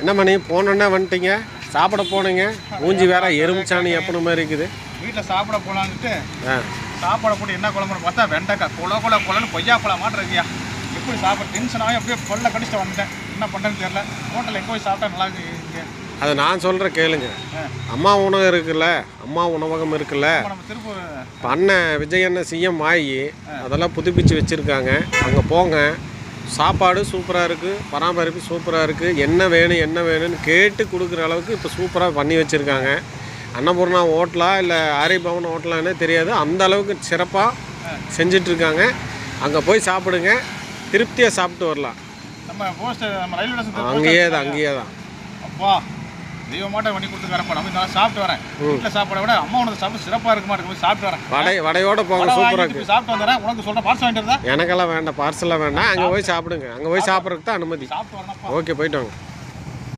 என்ன பண்ணி போனோன்னே வந்துட்டீங்க, சாப்பிட போனீங்க, மூஞ்சி வேற எறுமிச்சாணி எப்பன மாதிரி இருக்குது. வீட்டில் சாப்பிட போகலான்ட்டு சாப்பாடை போட்டு என்ன குழம்புன்னு பார்த்தா வெண்டைக்காய் கொலன்னு கொய்யா பழம் மாட்டுறதுயா. எப்படி சாப்பிட டென்ஷனாகவே அப்படியே கொள்ள கடிச்சிட்டு வந்துட்டேன். என்ன பண்ணுறேன்னு தெரியல. ஹோட்டலில் எங்கே போய் சாப்பிட்டா நல்லா இருக்கு. அதை நான் சொல்கிற கேளுங்க. அம்மா உணவு இருக்குல்ல, அம்மா உணவகம் இருக்குல்ல, நம்ம திருப்பூர் அண்ணன் விஜய் அண்ணன் சிஎம் ஆகி அதெல்லாம் புதுப்பிச்சு வச்சுருக்காங்க. அங்கே போங்க, சாப்பாடு சூப்பராக இருக்குது, பராமரிப்பு சூப்பராக இருக்குது. என்ன வேணும்னு கேட்டு கொடுக்குற அளவுக்கு இப்போ சூப்பராக பண்ணி வச்சுருக்காங்க. அன்னபூர்ணா ஹோட்டலா இல்லை ஆரியபவன் ஹோட்டலானே தெரியாது, அந்த அளவுக்கு சிறப்பாக செஞ்சிட்ருக்காங்க. அங்கே போய் சாப்பிடுங்க, திருப்தியாக சாப்பிட்டு வரலாம். நம்ம ரயில்வே ஸ்டேஷன் அங்கேயே தான் அப்பா தெய்வமாட்ட பண்ணி கொடுத்துருக்காரப்பா. நம்ம இந்த சாப்பிட்டு வரேன். வீட்டில் சாப்பிட விட அம்மா உனக்கு சாப்பிட்டு சிறப்பாக இருக்க மாட்டேங்குது. சாப்பிட்டு வரேன். வடையோட போங்க, சூப்பராக இருக்குது. சாப்பிட்டு வந்துடுறேன். உனக்கு சொல்கிறேன், பார்சல் வாங்கிட்டு இருந்தா. எனக்கெல்லாம் வேண்டாம், பார்சல்லாம் வேண்டாம். அங்கே போய் சாப்பிடுங்க. அங்கே போய் சாப்பிட்றதுக்கு தான் அனுமதி. சாப்பிட்டு வரணும். ஓகே, போயிட்டு வாங்க.